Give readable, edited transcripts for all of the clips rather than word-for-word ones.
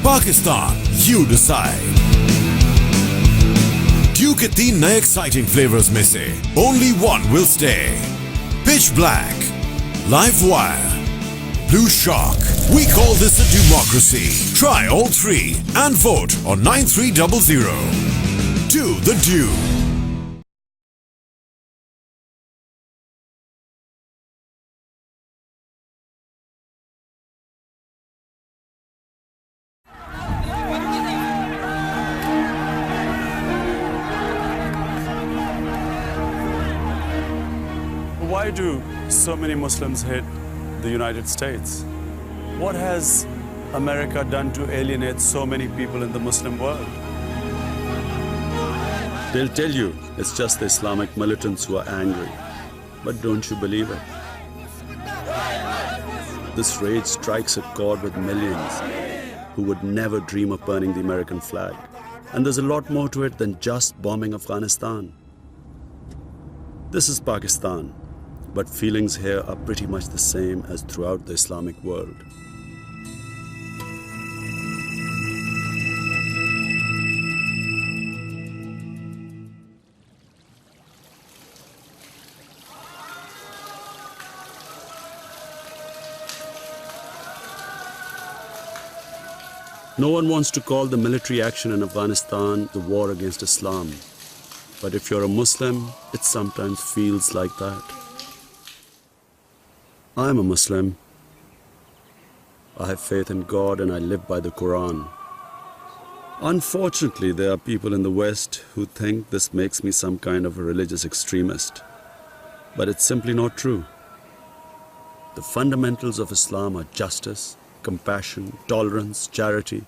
Pakistan, you decide. Duke के 3 नए exciting flavors में से only one will stay. Pitch Black, Live Wire, Blue Shark. We call this a democracy. Try all 3 and vote on 9300. Do the Dew. Why do so many Muslims hate the United States? What has America done to alienate so many people in the Muslim world? They'll tell you it's just the Islamic militants who are angry. But don't you believe it? This rage strikes a chord with millions who would never dream of burning the American flag. And there's a lot more to it than just bombing Afghanistan. This is Pakistan. But feelings here are pretty much the same as throughout the Islamic world. No one wants to call the military action in Afghanistan the war against Islam. But if you're a Muslim, it sometimes feels like that. I'm a Muslim. I have faith in God and I live by the Quran. Unfortunately, there are people in the West who think this makes me some kind of a religious extremist. But it's simply not true. The fundamentals of Islam are justice, compassion, tolerance, charity,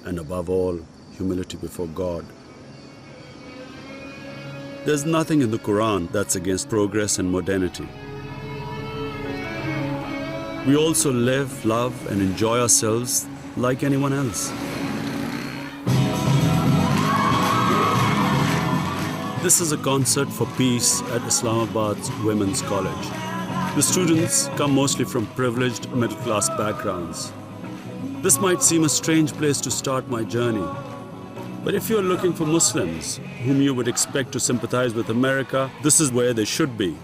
and above all, humility before God. There's nothing in the Quran that's against progress and modernity. We also live, love, and enjoy ourselves like anyone else. This is a concert for peace at Islamabad's Women's College. The students come mostly from privileged middle-class backgrounds. This might seem a strange place to start my journey, but if you're looking for Muslims whom you would expect to sympathize with America, this is where they should be.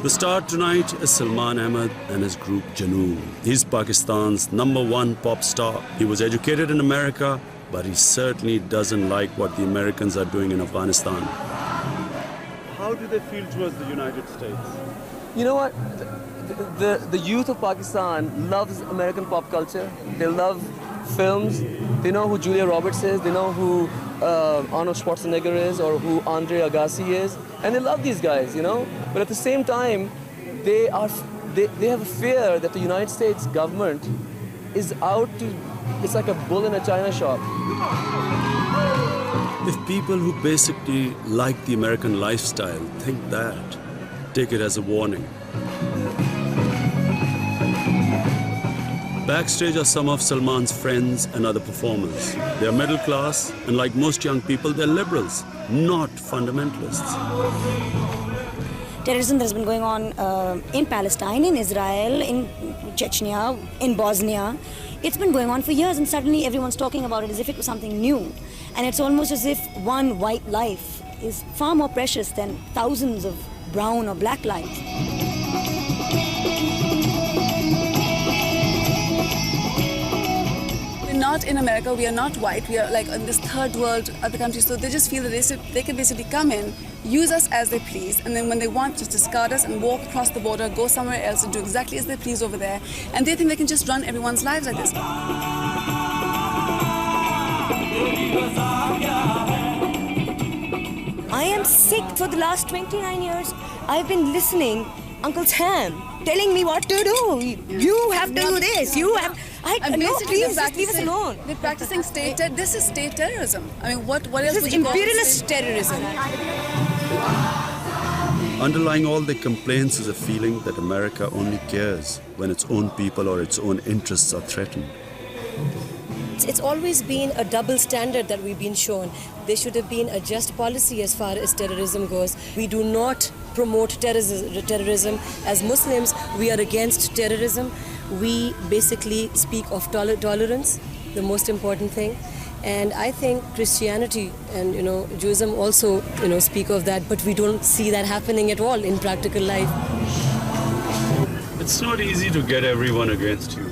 The star tonight is Salman Ahmed and his group Janoon. He's Pakistan's #1 pop star. He was educated in America, but he certainly doesn't like what the Americans are doing in Afghanistan. How do they feel towards the United States? You know what? The youth of Pakistan loves American pop culture. They love films. They know who Julia Roberts is. They know who Arnold Schwarzenegger is or who Andre Agassi is. And they love these guys, you know? But at the same time, they have a fear that the United States government is out to, it's like a bull in a china shop. If people who basically like the American lifestyle think that, take it as a warning. Backstage are some of Salman's friends and other performers. They are middle class, and like most young people, they're liberals, not fundamentalists. Terrorism that has been going on in Palestine, in Israel, in Chechnya, in Bosnia, it's been going on for years, and suddenly everyone's talking about it as if it was something new. And it's almost as if one white life is far more precious than thousands of brown or black lives. Not in America, we are not white, we are like in this third world other countries, so they just feel that they can basically come in, use us as they please, and then when they want, just discard us and walk across the border, go somewhere else and do exactly as they please over there, and they think they can just run everyone's lives like this. I am sick. For the last 29 years, I've been listening Uncle Sam telling me what to do. You have to do this. You have. No, please, just leave us alone. They're practicing this is state terrorism. I mean, what else This would is you call imperialist terrorism. Underlying all their complaints is a feeling that America only cares when its own people or its own interests are threatened. it's always been a double standard that we've been shown. There should have been a just policy as far as terrorism goes. We do not promote terrorism. As Muslims, we are against terrorism. We basically speak of tolerance, the most important thing. And I think Christianity and Judaism also speak of that, but we don't see that happening at all in practical life. It's not easy to get everyone against you.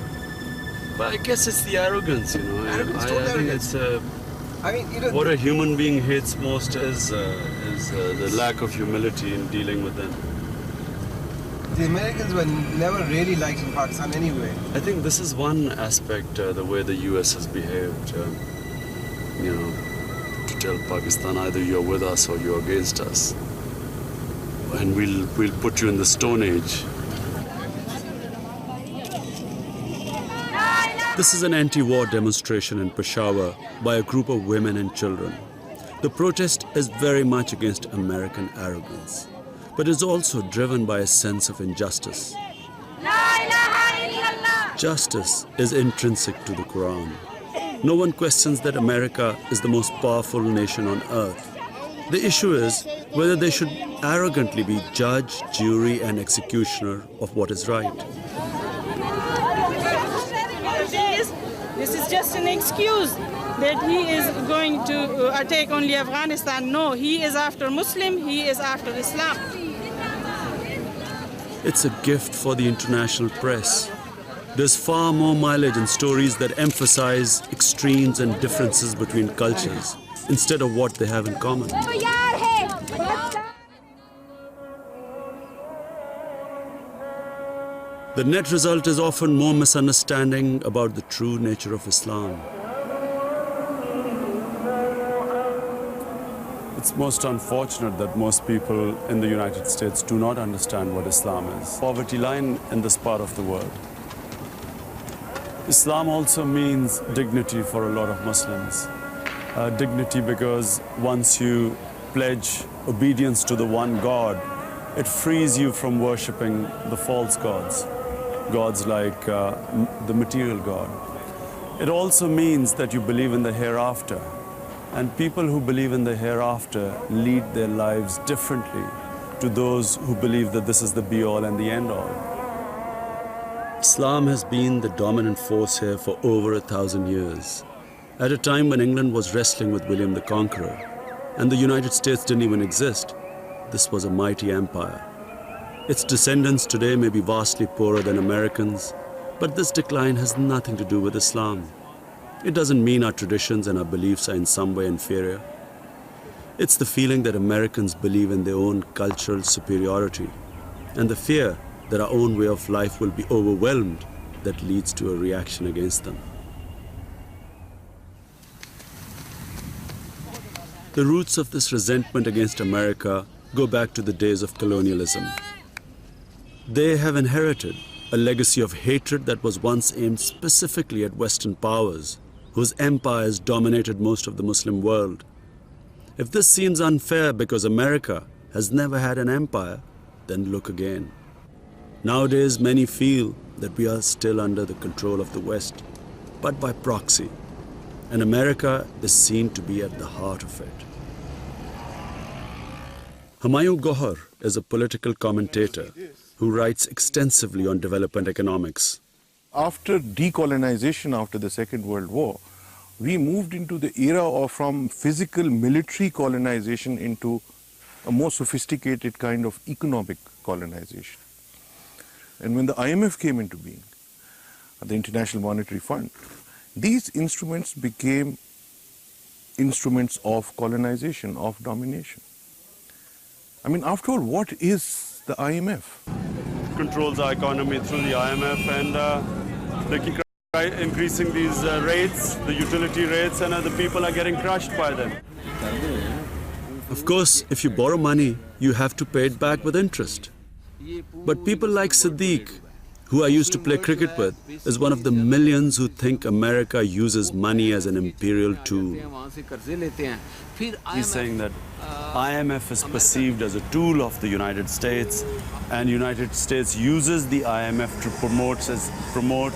But I guess it's the arrogance, I think it's what a human being hates most is the lack of humility in dealing with them. The Americans were never really liked in Pakistan anyway. I think this is one aspect, the way the US has behaved. To tell Pakistan either you're with us or you're against us. And we'll put you in the Stone Age. This is an anti-war demonstration in Peshawar by a group of women and children. The protest is very much against American arrogance, but is also driven by a sense of injustice. Justice is intrinsic to the Quran. No one questions that America is the most powerful nation on earth. The issue is whether they should arrogantly be judge, jury, and executioner of what is right. This is just an excuse that he is going to attack only Afghanistan. No, he is after Muslim, he is after Islam. It's a gift for the international press. There's far more mileage in stories that emphasize extremes and differences between cultures instead of what they have in common. The net result is often more misunderstanding about the true nature of Islam. It's most unfortunate that most people in the United States do not understand what Islam is. Poverty line in this part of the world. Islam also means dignity for a lot of Muslims. Dignity because once you pledge obedience to the one God, it frees you from worshipping the false gods. Gods like the material God. It also means that you believe in the hereafter. And people who believe in the hereafter lead their lives differently to those who believe that this is the be-all and the end-all. Islam has been the dominant force here for over 1,000 years. At a time when England was wrestling with William the Conqueror, and the United States didn't even exist, this was a mighty empire. Its descendants today may be vastly poorer than Americans, but this decline has nothing to do with Islam. It doesn't mean our traditions and our beliefs are in some way inferior. It's the feeling that Americans believe in their own cultural superiority and the fear that our own way of life will be overwhelmed that leads to a reaction against them. The roots of this resentment against America go back to the days of colonialism. They have inherited a legacy of hatred that was once aimed specifically at Western powers, whose empires dominated most of the Muslim world. If this seems unfair because America has never had an empire, then look again. Nowadays, many feel that we are still under the control of the West, but by proxy, and America is seen to be at the heart of it. Humayun Gohar is a political commentator who writes extensively on development economics. After decolonization after the Second World War, we moved into the era from physical military colonization into a more sophisticated kind of economic colonization. And when the IMF came into being, the International Monetary Fund, these instruments became instruments of colonization, of domination. I mean, after all, what is the IMF? Controls our economy through the IMF, and they keep increasing these rates, the utility rates, and the people are getting crushed by them. Of course, if you borrow money, you have to pay it back with interest. But people like Siddiq, who I used to play cricket with, is one of the millions who think America uses money as an imperial tool. He's saying that IMF is perceived as a tool of the United States, and United States uses the IMF to promote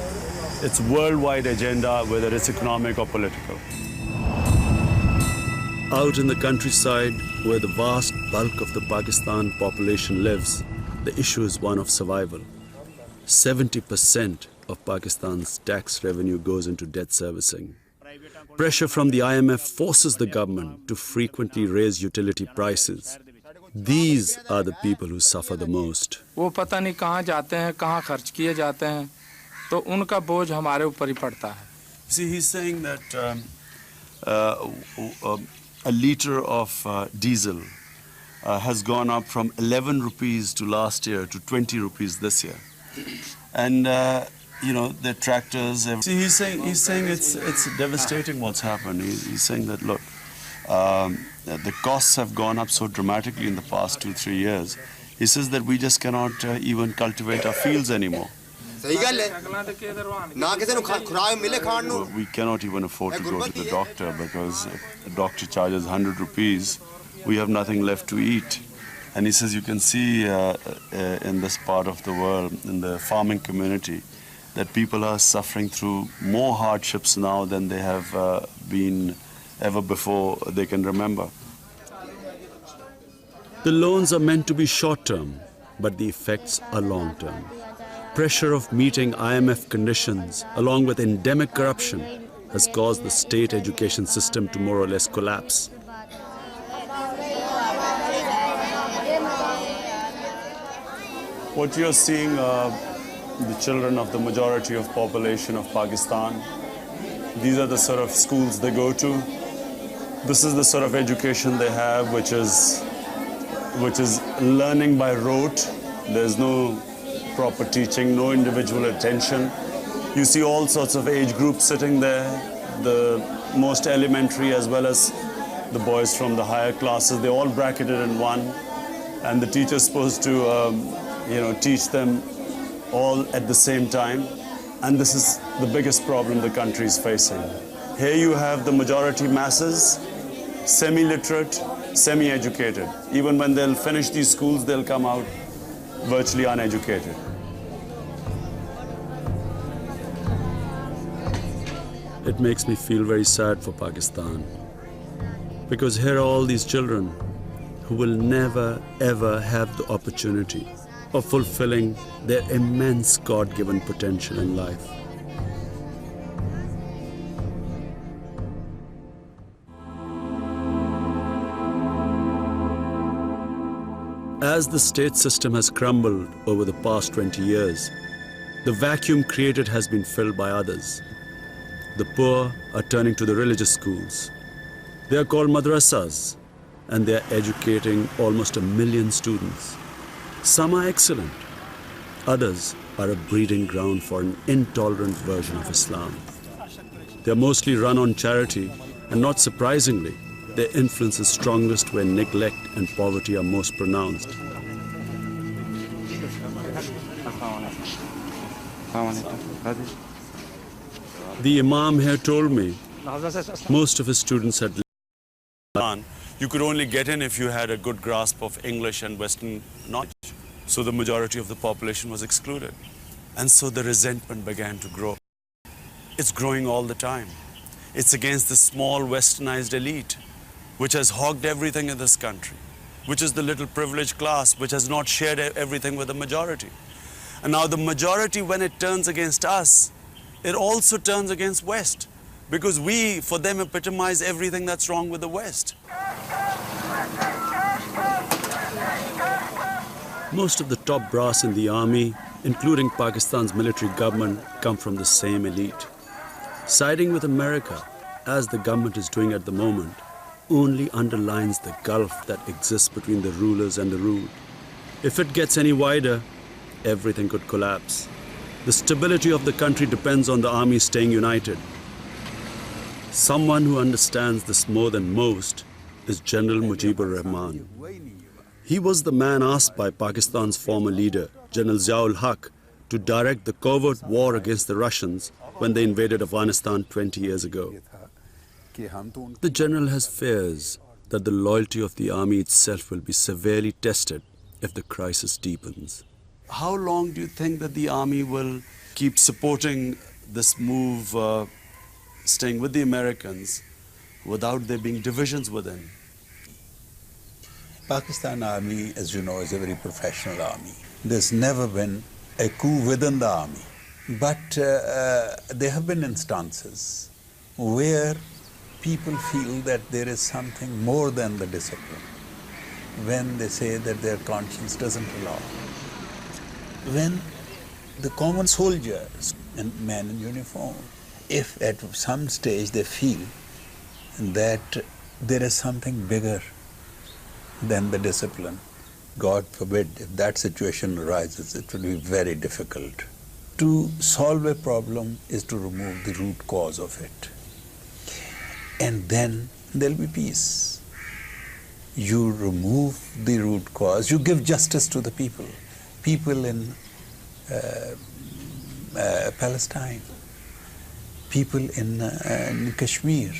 its worldwide agenda, whether it's economic or political. Out in the countryside, where the vast bulk of the Pakistan population lives, the issue is one of survival. 70% of Pakistan's tax revenue goes into debt servicing. Pressure from the IMF forces the government to frequently raise utility prices. These are the people who suffer the most. वो पता नहीं कहाँ जाते हैं, कहाँ खर्च किए जाते हैं, तो उनका बोझ हमारे ऊपर ही पड़ता है. See, he's saying that a liter of diesel has gone up from 11 rupees to last year to 20 rupees this year. And you know, the tractors. See, he's saying it's devastating what's happened. He's saying that, look, the costs have gone up so dramatically in the past 2-3 years. He says that we just cannot even cultivate our fields anymore. We cannot even afford to go to the doctor because the doctor charges 100 rupees. We have nothing left to eat. And he says you can see in this part of the world, in the farming community, that people are suffering through more hardships now than they have been ever before they can remember. The loans are meant to be short-term, but the effects are long-term. Pressure of meeting IMF conditions, along with endemic corruption, has caused the state education system to more or less collapse. What you're seeing the children of the majority of population of Pakistan. These are the sort of schools they go to. This is the sort of education they have, which is learning by rote. There's no proper teaching, no individual attention. You see all sorts of age groups sitting there, the most elementary as well as the boys from the higher classes. They're all bracketed in one, and the teacher's supposed to teach them all at the same time. And this is the biggest problem the country is facing. Here you have the majority masses, semi-literate, semi-educated. Even when they'll finish these schools, they'll come out virtually uneducated. It makes me feel very sad for Pakistan, because here are all these children who will never ever have the opportunity of fulfilling their immense God-given potential in life. As the state system has crumbled over the past 20 years, the vacuum created has been filled by others. The poor are turning to the religious schools. They are called madrasas, and they are educating almost 1 million students. Some are excellent. Others are a breeding ground for an intolerant version of Islam. They are mostly run on charity, and not surprisingly, their influence is strongest where neglect and poverty are most pronounced. The Imam here told me most of his students had left. You could only get in if you had a good grasp of English and Western knowledge. So the majority of the population was excluded. And so the resentment began to grow. It's growing all the time. It's against the small westernized elite, which has hogged everything in this country, which is the little privileged class, which has not shared everything with the majority. And now the majority, when it turns against us, it also turns against West, because we, for them, epitomize everything that's wrong with the West. Most of the top brass in the army, including Pakistan's military government, come from the same elite. Siding with America, as the government is doing at the moment, only underlines the gulf that exists between the rulers and the ruled. If it gets any wider, everything could collapse. The stability of the country depends on the army staying united. Someone who understands this more than most is General Josh-e-Ramazan. He was the man asked by Pakistan's former leader, General Zia-ul-Haq, to direct the covert war against the Russians when they invaded Afghanistan 20 years ago. The general has fears that the loyalty of the army itself will be severely tested if the crisis deepens. How long do you think that the army will keep supporting this move staying with the Americans without there being divisions within? Pakistan Army, as you know, is a very professional army. There's never been a coup within the army. But there have been instances where people feel that there is something more than the discipline, when they say that their conscience doesn't allow. When the common soldiers and men in uniform, if at some stage they feel that there is something bigger than the discipline, God forbid, if that situation arises, it will be very difficult. To solve a problem is to remove the root cause of it. And then there'll be peace. You remove the root cause, you give justice to the people. People in Palestine, people in Kashmir.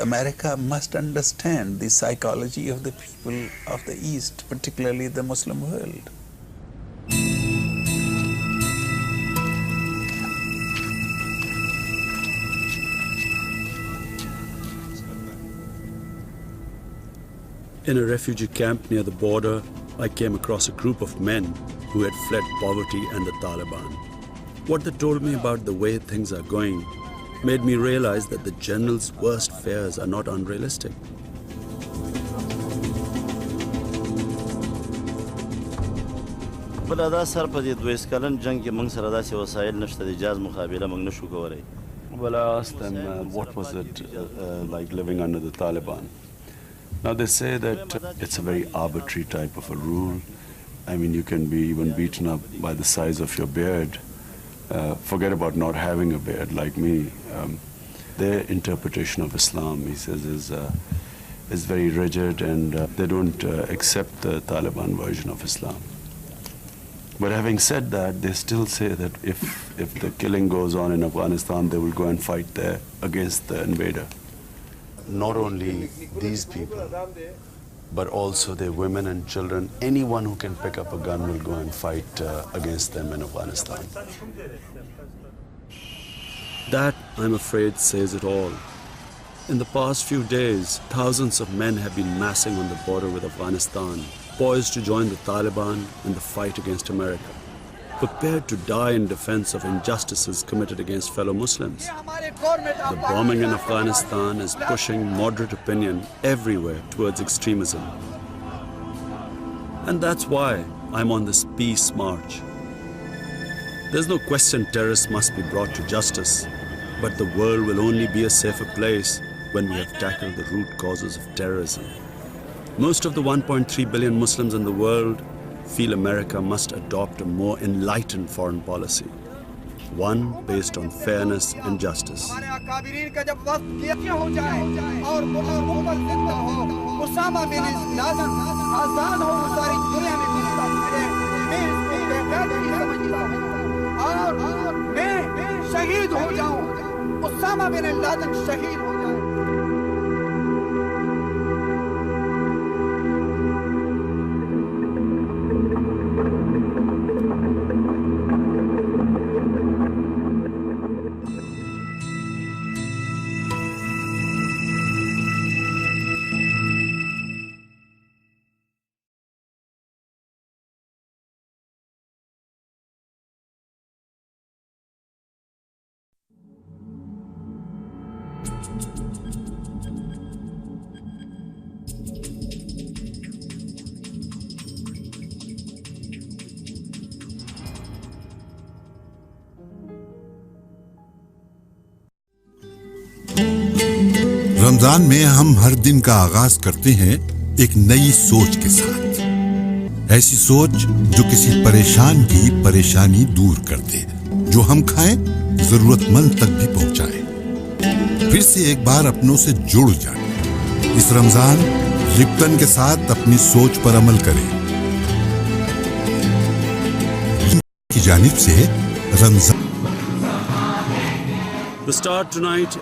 America must understand the psychology of the people of the East, particularly the Muslim world. In a refugee camp near the border, I came across a group of men who had fled poverty and the Taliban. What they told me about the way things are going made me realize that the general's worst fears are not unrealistic. Well, I asked them what was it like living under the Taliban. Now they say that it's a very arbitrary type of a rule. I mean, you can be even beaten up by the size of your beard. Forget about not having a beard like me. Their interpretation of Islam, he says, is very rigid, and they don't accept the Taliban version of Islam. But having said that, they still say that if the killing goes on in Afghanistan, they will go and fight there against the invader. Not only these people, but also their women and children. Anyone who can pick up a gun will go and fight against them in Afghanistan. That, I'm afraid, says it all. In the past few days, thousands of men have been massing on the border with Afghanistan, poised to join the Taliban in the fight against America, prepared to die in defense of injustices committed against fellow Muslims. The bombing in Afghanistan is pushing moderate opinion everywhere towards extremism. And that's why I'm on this peace march. There's no question terrorists must be brought to justice, but the world will only be a safer place when we have tackled the root causes of terrorism. Most of the 1.3 billion Muslims in the world feel America must adopt a more enlightened foreign policy, one based on fairness and justice. Ramzan में हम हर दिन का आगाज करते हैं एक नई सोच के साथ। ऐसी सोच जो किसी परेशान की परेशानी दूर कर दे, जो हम खाएं जरूरतमंद तक भी पहुंचाए। फिर से एक बार अपनों से जुड़ जाए। इस रमजान लिप्टन के साथ अपनी सोच पर अमल करें। की जानिब से Ramzan. The star tonight is